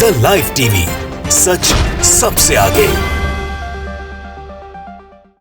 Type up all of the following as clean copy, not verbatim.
The live TV, सच सबसे आगे।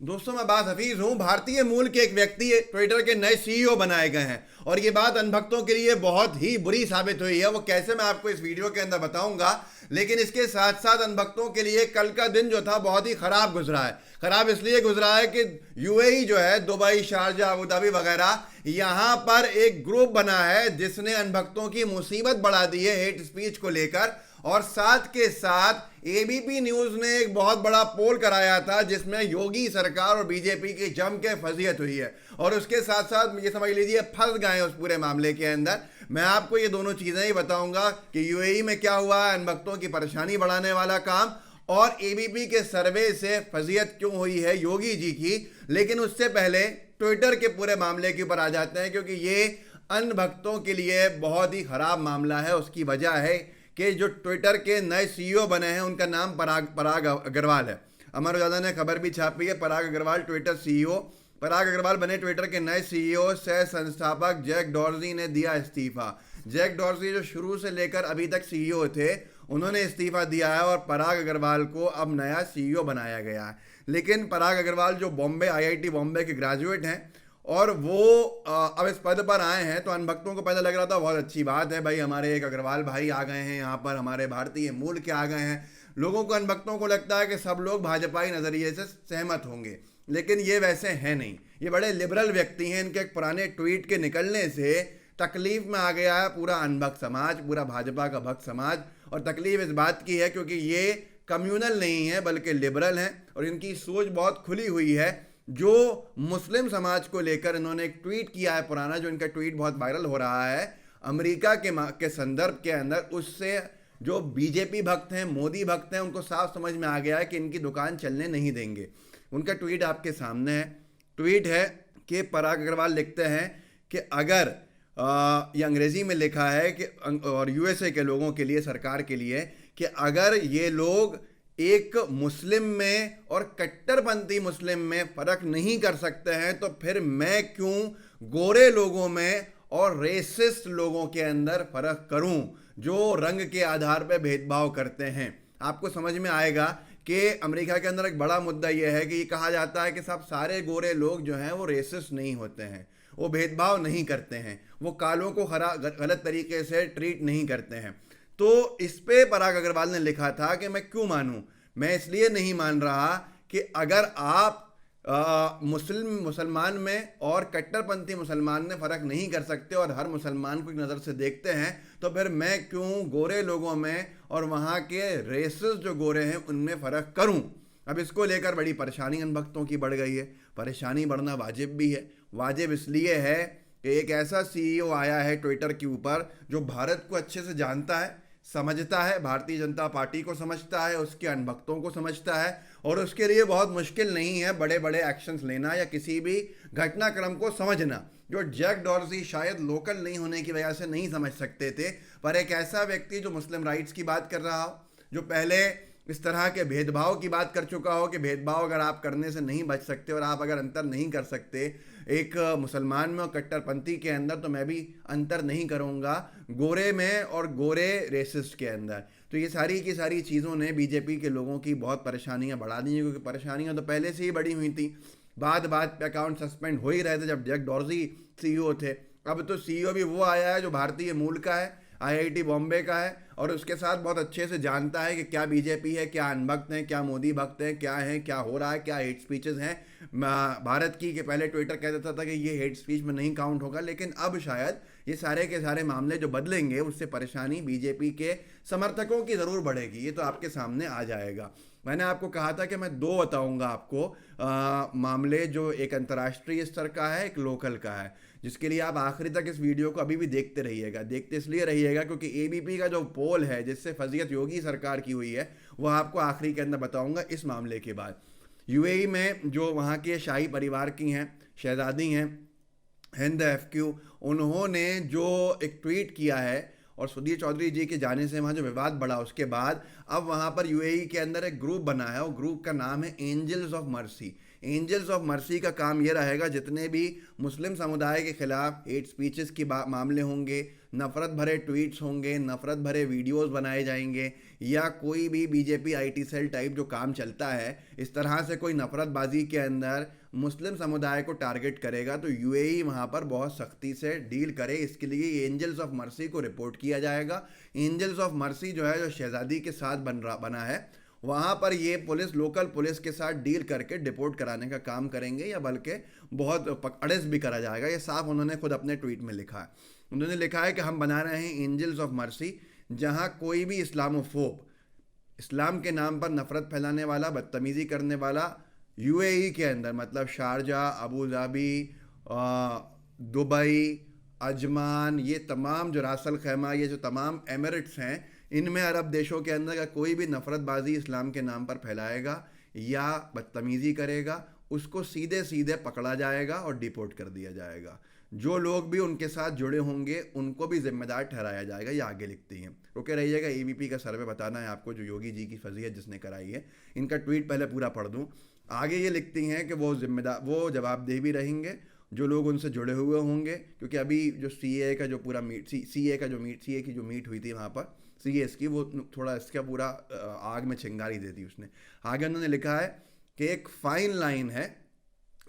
दोस्तों, मैं बात हफीज हूं। भारतीय मूल के एक व्यक्ति ट्विटर के नए सीईओ बनाए गए हैं और ये बात अनभक्तों के लिए बहुत ही बुरी साबित हुई है। वो कैसे, मैं आपको इस वीडियो के अंदर बताऊंगा। लेकिन इसके साथ साथ अनभक्तों के लिए कल का दिन जो था बहुत ही खराब गुजरा है। खराब इसलिए गुजरा है कि यूएई जो है, दुबई, शारजा, अबू धाबी वगैरह, यहां पर एक ग्रुप बना है जिसने अनभक्तों की मुसीबत बढ़ा दी है हेट स्पीच को लेकर। और साथ के साथ एबीपी न्यूज ने एक बहुत बड़ा पोल कराया था जिसमें योगी सरकार और बीजेपी की जम के फजीयत हुई है। और उसके साथ साथ ये समझ लीजिए फंस गए उस पूरे मामले के अंदर। मैं आपको ये दोनों चीजें ही बताऊंगा कि यूएई में क्या हुआ है, अनभक्तों की परेशानी बढ़ाने वाला काम, और एबीपी के सर्वे से फजीयत क्यों हुई है योगी जी की। लेकिन उससे पहले ट्विटर के पूरे मामले के ऊपर आ जाते हैं, क्योंकि ये अनभक्तों के लिए बहुत ही खराब मामला है। उसकी वजह है कि जो ट्विटर के नए सीईओ बने हैं उनका नाम पराग अग्रवाल है। अमर उजाला ने खबर भी छापी है, पराग अग्रवाल ट्विटर सीईओ। पराग अग्रवाल बने ट्विटर के नए सीईओ। सह संस्थापक जैक डॉर्जी ने दिया इस्तीफा। जैक डॉर्जी जो शुरू से लेकर अभी तक सीईओ थे, उन्होंने इस्तीफा दिया है और पराग अग्रवाल को अब नया सीईओ बनाया गया है। लेकिन पराग अग्रवाल जो बॉम्बे आईआईटी बॉम्बे के ग्रेजुएट हैं और वो अब इस पद पर आए हैं, तो अनभक्तों को पहले लग रहा था बहुत अच्छी बात है भाई, हमारे एक अग्रवाल भाई आ गए हैं यहाँ पर, हमारे भारतीय मूल के आ गए हैं। लोगों को, अनभक्तों को लगता है कि सब लोग भाजपाई नज़रिए से सहमत होंगे, लेकिन ये वैसे हैं नहीं। ये बड़े लिबरल व्यक्ति हैं। इनके एक पुराने ट्वीट के निकलने से तकलीफ में आ गया है पूरा अनभक्त समाज, पूरा भाजपा का भक्त समाज। और तकलीफ इस बात की है क्योंकि ये कम्युनल नहीं है बल्कि लिबरल हैं और इनकी सोच बहुत खुली हुई है। जो मुस्लिम समाज को लेकर इन्होंने एक ट्वीट किया है पुराना, जो इनका ट्वीट बहुत वायरल हो रहा है अमेरिका के संदर्भ के अंदर, उससे जो बीजेपी भक्त हैं, मोदी भक्त हैं, उनको साफ समझ में आ गया है कि इनकी दुकान चलने नहीं देंगे। उनका ट्वीट आपके सामने है। ट्वीट है कि पराग अग्रवाल लिखते हैं कि अगर ये अंग्रेजी में लिखा है कि, और यूएसए के लोगों के लिए, सरकार के लिए, कि अगर ये लोग एक मुस्लिम में और कट्टरपंथी मुस्लिम में फर्क नहीं कर सकते हैं, तो फिर मैं क्यों गोरे लोगों में और रेसिस्ट लोगों के अंदर फर्क करूं जो रंग के आधार पर भेदभाव करते हैं। आपको समझ में आएगा कि अमेरिका के अंदर एक बड़ा मुद्दा यह है कि ये कहा जाता है कि सब सारे गोरे लोग जो हैं वो रेसिस्ट नहीं होते हैं, वो भेदभाव नहीं करते हैं, वो कालों को गलत तरीके से ट्रीट नहीं करते हैं। तो इस पे पराग अग्रवाल ने लिखा था कि मैं क्यों मानूं। मैं इसलिए नहीं मान रहा कि अगर आप मुसलमान में और कट्टरपंथी मुसलमान में फ़र्क नहीं कर सकते और हर मुसलमान को एक नज़र से देखते हैं, तो फिर मैं क्यों गोरे लोगों में और वहाँ के रेसेस जो गोरे हैं उनमें फ़र्क करूं। अब इसको लेकर बड़ी परेशानी अनभक्तों की बढ़ गई है। परेशानी बढ़ना वाजिब भी है। वाजिब इसलिए है कि एक ऐसा सीईओ आया है ट्विटर के ऊपर जो भारत को अच्छे से जानता है, समझता है, भारतीय जनता पार्टी को समझता है, उसके अनभक्तों को समझता है, और उसके लिए बहुत मुश्किल नहीं है बड़े बड़े एक्शंस लेना या किसी भी घटनाक्रम को समझना। जो जैक डॉर्जी शायद लोकल नहीं होने की वजह से नहीं समझ सकते थे, पर एक ऐसा व्यक्ति जो मुस्लिम राइट्स की बात कर रहा हो, जो पहले इस तरह के भेदभाव की बात कर चुका हो कि भेदभाव अगर आप करने से नहीं बच सकते और आप अगर अंतर नहीं कर सकते एक मुसलमान में और कट्टरपंथी के अंदर, तो मैं भी अंतर नहीं करूंगा गोरे में और गोरे रेसिस्ट के अंदर। तो ये सारी की सारी चीज़ों ने बीजेपी के लोगों की बहुत परेशानियां बढ़ा दी हैं, क्योंकि परेशानियां तो पहले से ही बढ़ी हुई थी। बात पे अकाउंट सस्पेंड हो ही रहे थे जब जैक डॉर्जी सीईओ थे। अब तो सीईओ भी वो आया है जो भारतीय मूल का है, आईआईटी बॉम्बे का है, और उसके साथ बहुत अच्छे से जानता है कि क्या बीजेपी है, क्या अनभक्त हैं, क्या मोदी भक्त हैं, क्या है, क्या हो रहा है, क्या हेट स्पीचेस हैं भारत की। कि पहले ट्विटर कह देता था कि ये हेट स्पीच में नहीं काउंट होगा, लेकिन अब शायद ये सारे के सारे मामले जो बदलेंगे उससे परेशानी बीजेपी के समर्थकों की ज़रूर बढ़ेगी। ये तो आपके सामने आ जाएगा। मैंने आपको कहा था कि मैं दो बताऊंगा आपको मामले, जो एक अंतर्राष्ट्रीय स्तर का है, एक लोकल का है, जिसके लिए आप आखिरी तक इस वीडियो को अभी भी देखते रहिएगा। देखते इसलिए रहिएगा क्योंकि एबीपी का जो पोल है जिससे फजीयत योगी सरकार की हुई है, वो आपको आखिरी के अंदर बताऊंगा इस मामले के बाद। यूएई में जो वहाँ के शाही परिवार की हैं, शहजादी हैं हिंद एफक्यू, उन्होंने जो एक ट्वीट किया है और सुधीर चौधरी जी के जाने से वहाँ जो विवाद बढ़ा, उसके बाद अब वहाँ पर यूएई के अंदर एक ग्रुप बना है। वो ग्रुप का नाम है angels of mercy. Angels of mercy का काम ये रहेगा, जितने भी मुस्लिम समुदाय के खिलाफ हेट स्पीचेस के मामले होंगे, नफरत भरे ट्वीट्स होंगे, नफरत भरे वीडियोस बनाए जाएंगे, या कोई भी बीजेपी आईटी सेल टाइप जो काम चलता है, इस तरह से कोई नफरतबाजी के अंदर मुस्लिम समुदाय को टारगेट करेगा तो यूएई वहाँ पर बहुत सख्ती से डील करे। इसके लिए एंजल्स ऑफ मर्सी को रिपोर्ट किया जाएगा। एंजल्स ऑफ मर्सी जो है, जो शहजादी के साथ बना है, वहाँ पर ये पुलिस लोकल पुलिस के साथ डील करके डिपोर्ट कराने का काम करेंगे, या बल्कि बहुत अरेस्ट भी करा जाएगा। ये साफ उन्होंने खुद अपने ट्वीट में लिखा है। उन्होंने लिखा है कि हम बना रहे हैं एंजल्स ऑफ मर्सी, जहाँ कोई भी इस्लामोफोब, इस्लाम के नाम पर नफरत फैलाने वाला, बदतमीज़ी करने वाला, यूएई के अंदर मतलब Sharjah, Abu Dhabi, Dubai, Ajman, ये तमाम जो रासल खैमा, ये जो तमाम एमिरेट्स हैं, इनमें अरब देशों के अंदर का कोई भी नफरतबाजी इस्लाम के नाम पर फैलाएगा या बदतमीज़ी करेगा, उसको सीधे सीधे पकड़ा जाएगा और डिपोर्ट कर दिया जाएगा। जो लोग भी उनके साथ जुड़े होंगे उनको भी जिम्मेदार ठहराया जाएगा। ये आगे लिखती हैं। रुके रहिएगा, एबीपी का सर्वे बताना है आपको, जो योगी जी की फजीहत जिसने कराई है। इनका ट्वीट पहले पूरा पढ़ दूँ। आगे ये लिखती हैं कि वो जवाबदेह भी रहेंगे जो लोग उनसे जुड़े हुए होंगे, क्योंकि अभी जो सीए का जो पूरा सीए की जो मीट हुई थी वहाँ पर, सीएस की, वो थोड़ा इसका पूरा आग में चिंगारी दे दी उसने। आगे उन्होंने लिखा है कि एक फाइन लाइन है,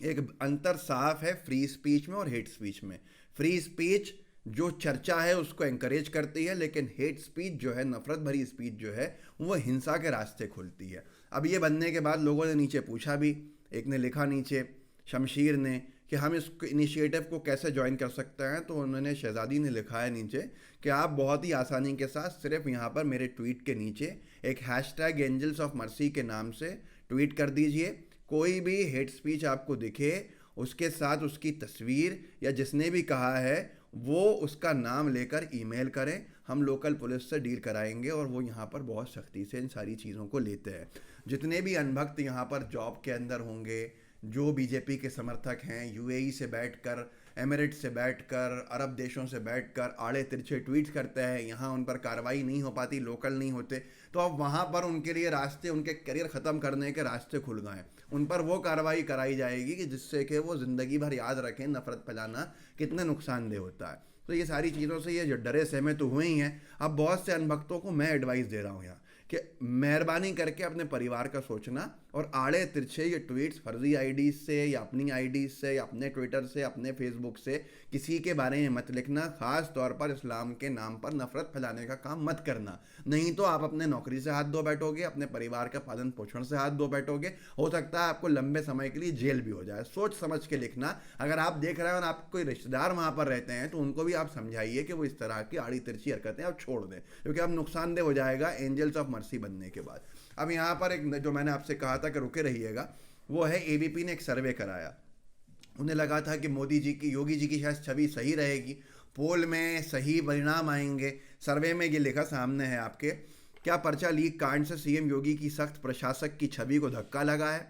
एक अंतर साफ है फ्री स्पीच में और हेट स्पीच में। फ्री स्पीच जो चर्चा है उसको एंकरेज करती है, लेकिन हेट स्पीच जो है, नफरत भरी स्पीच जो है, वो हिंसा के रास्ते खोलती है। अब ये बनने के बाद लोगों ने नीचे पूछा भी, एक ने लिखा नीचे, शमशीर ने, कि हम इस इनिशिएटिव को कैसे ज्वाइन कर सकते हैं। तो उन्होंने, शहजादी ने लिखा है नीचे कि आप बहुत ही आसानी के साथ सिर्फ यहाँ पर मेरे ट्वीट के नीचे एक हैशटैग एंजल्स ऑफ मर्सी के नाम से ट्वीट कर दीजिए। कोई भी हेट स्पीच आपको दिखे, उसके साथ उसकी तस्वीर या जिसने भी कहा है वो उसका नाम लेकर ईमेल करें। हम लोकल पुलिस से डील कराएंगे और वो यहाँ पर बहुत सख्ती से इन सारी चीज़ों को लेते हैं। जितने भी अनभक्त यहाँ पर जॉब के अंदर होंगे, जो बीजेपी के समर्थक हैं, यूएई से बैठकर, एमिरेट्स से बैठकर, अरब देशों से बैठकर आड़े तिरछे ट्वीट करते हैं, यहाँ उन पर कार्रवाई नहीं हो पाती, लोकल नहीं होते, तो अब वहाँ पर उनके लिए रास्ते, उनके करियर ख़त्म करने के रास्ते खुल गए। उन पर वो कार्रवाई कराई जाएगी कि जिससे कि वो ज़िंदगी भर याद रखें नफरत फैलाना कितने नुकसानदेह होता है। तो ये सारी चीज़ों से ये जो डरे सहमे तो हुए ही हैं। अब बहुत से अनभक्तों को मैं एडवाइस दे रहा हूँ यहाँ कि मेहरबानी करके अपने परिवार का सोचना, और आड़े तिरछे ये ट्वीट्स फर्जी आईडीज से या अपनी आईडीज से या अपने ट्विटर से, अपने फेसबुक से किसी के बारे में मत लिखना। ख़ास तौर पर इस्लाम के नाम पर नफरत फैलाने का काम मत करना, नहीं तो आप अपने नौकरी से हाथ धो बैठोगे, अपने परिवार का पालन पोषण से हाथ धो बैठोगे। हो सकता है आपको लंबे समय के लिए जेल भी हो जाए। सोच समझ के लिखना। अगर आप देख रहे हैं और आपके कोई रिश्तेदार वहाँ पर रहते हैं तो उनको भी आप समझाइए कि वो इस तरह की आड़ी तिरछी हरकतें आप छोड़ दें, क्योंकि अब नुकसानदेह हो जाएगा एंजल्स ऑफ मर्सी बनने के बाद। अब यहाँ पर एक जो मैंने आपसे कहा था कि रुके रहिएगा, वो है एबीपी ने एक सर्वे कराया। उन्हें लगा था कि योगी जी की शायद छवि सही रहेगी, पोल में सही परिणाम आएंगे। सर्वे में ये लिखा सामने है आपके, क्या पर्चा लीक कांड से सीएम योगी की सख्त प्रशासक की छवि को धक्का लगा है?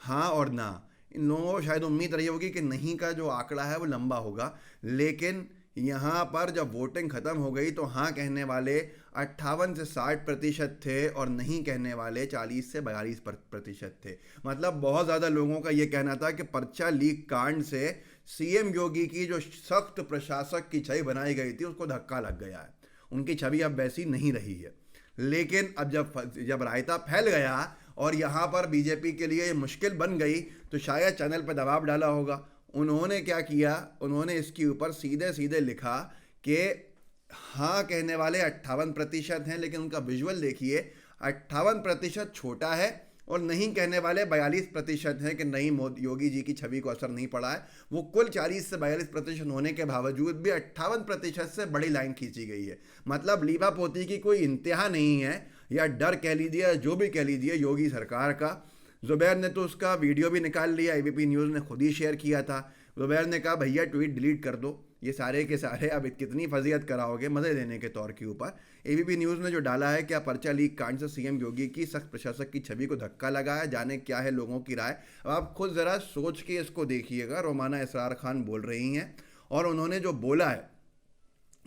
हाँ और ना। इन लोगों को शायद उम्मीद रही होगी कि नहीं का जो आंकड़ा है वो लंबा होगा, लेकिन यहाँ पर जब वोटिंग ख़त्म हो गई तो हाँ कहने वाले 58 से 60% थे और नहीं कहने वाले 40 से 42% थे। मतलब बहुत ज़्यादा लोगों का ये कहना था कि पर्चा लीक कांड से सीएम योगी की जो सख्त प्रशासक की छवि बनाई गई थी उसको धक्का लग गया है, उनकी छवि अब वैसी नहीं रही है। लेकिन अब जब रायता फैल गया और यहाँ पर बीजेपी के लिए मुश्किल बन गई तो शायद चैनल पर दबाव डाला होगा। उन्होंने क्या किया, उन्होंने इसके ऊपर सीधे सीधे लिखा कि हाँ कहने वाले 58% हैं, लेकिन उनका विजुअल देखिए, 58% छोटा है और नहीं कहने वाले 42% हैं कि नहीं योगी जी की छवि को असर नहीं पड़ा है। वो कुल 40 से 42% होने के बावजूद भी 58% से बड़ी लाइन खींची गई है। मतलब लीबा पोती की कोई इंतहा नहीं है, या डर कह लीजिए, जो भी कह लीजिए योगी सरकार का। ज़ुबैर ने तो उसका वीडियो भी निकाल लिया, एबीपी न्यूज़ ने खुद ही शेयर किया था। ज़ुबैर ने कहा भैया ट्वीट डिलीट कर दो, ये सारे के सारे अब कितनी फजीहत कराओगे मज़े लेने के तौर के ऊपर। एबीपी न्यूज़ ने जो डाला है, क्या पर्चा लीक कांड से सीएम योगी की सख्त प्रशासक की छवि को धक्का लगा है, जाने क्या है लोगों की राय। अब आप खुद ज़रा सोच के इसको देखिएगा। रोमाना इसरार खान बोल रही हैं और उन्होंने जो बोला है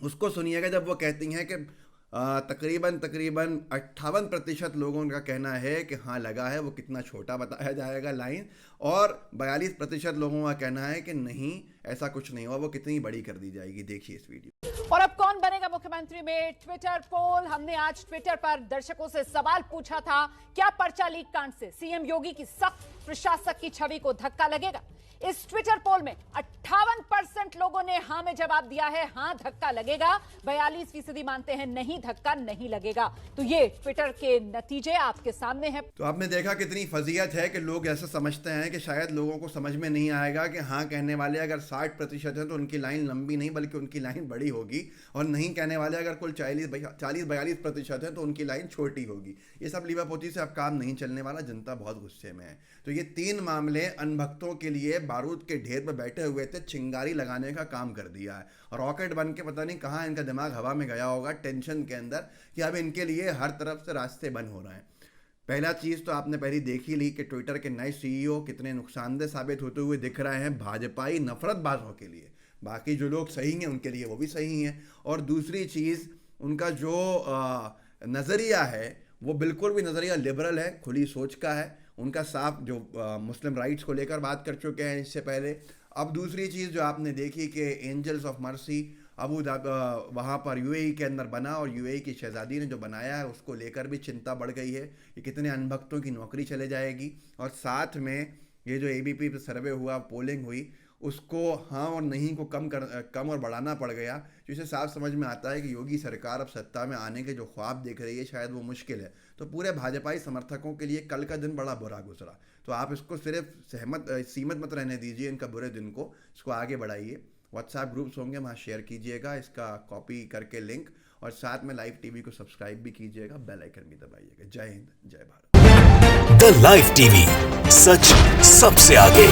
उसको सुनिएगा। जब वो कहती हैं कि तकरीबन 58% लोगों का कहना है कि हाँ लगा है, वो कितना छोटा बताया जाएगा लाइन, और 42% लोगों का कहना है कि नहीं ऐसा कुछ नहीं हुआ, वो कितनी बड़ी कर दी जाएगी, देखिए इस वीडियो। और अब कौन बनेगा मुख्यमंत्री में ट्विटर पोल। हमने आज ट्विटर पर दर्शकों से सवाल पूछा था, क्या पर्चा लीक कांड से सीएम योगी की सख्त प्रशासक की छवि को धक्का लगेगा। इस ट्विटर पोल में 58% लोगों ने हां में जवाब दिया है, हां धक्का लगेगा। 42% मानते हैं नहीं, धक्का नहीं लगेगा। तो ये ट्विटर के नतीजे आपके सामने हैं। तो आपने देखा कितनी फजीयत है कि लोग ऐसा समझते हैं कि शायद लोगों को समझ में नहीं आएगा कि हाँ कहने वाले अगर 60% हैं तो उनकी लाइन लंबी नहीं बल्कि उनकी लाइन बड़ी होगी, और नहीं कहने वाले अगर कुल 40-42% हैं तो उनकी लाइन छोटी होगी। ये सब लीपापोती से अब काम नहीं चलने वाला, जनता बहुत गुस्से में है। तो ये 3 मामले अनभक्तों के लिए बारूद के ढेर पर बैठे हुए थे, चिंगारी लगाने का काम कर दिया है। रॉकेट बन के पता नहीं कहाँ इनका दिमाग हवा में गया होगा टेंशन के अंदर कि अब इनके लिए हर तरफ से रास्ते बंद हो रहे हैं। पहला चीज़ तो आपने पहले देख ही ली कि ट्विटर के नए सीईओ कितने नुकसानदेह साबित होते हुए दिख रहे हैं भाजपाई नफरतबाजों के लिए। बाकी जो लोग सही हैं उनके लिए वो भी सही हैं। और दूसरी चीज़, उनका जो नज़रिया है वो बिल्कुल भी नज़रिया लिबरल है, खुली सोच का है। उनका साफ जो मुस्लिम राइट्स को लेकर बात कर चुके हैं इससे पहले। अब दूसरी चीज़ जो आपने देखी कि angels of mercy Abu Dhabi वहाँ पर यूएई के अंदर बना, और यूएई की शहजादी ने जो बनाया है उसको लेकर भी चिंता बढ़ गई है कि कितने अनभक्तों की नौकरी चले जाएगी। और साथ में ये जो एबीपी पे सर्वे हुआ, पोलिंग हुई, उसको हाँ और नहीं को कम और बढ़ाना पड़ गया, जिससे साफ समझ में आता है कि योगी सरकार अब सत्ता में आने के जो ख्वाब देख रही है शायद वो मुश्किल है। तो पूरे भाजपाई समर्थकों के लिए कल का दिन बड़ा बुरा गुजरा। तो आप इसको सिर्फ सीमित मत रहने दीजिए इनका बुरे दिन को, इसको आगे बढ़ाइए। व्हाट्सएप ग्रुप्स होंगे, वहाँ शेयर कीजिएगा इसका कॉपी करके लिंक, और साथ में लाइव टीवी को सब्सक्राइब भी कीजिएगा, बेल आइकन भी दबाइएगा। जय हिंद, जय भारत। द लाइव टीवी, सच सबसे आगे।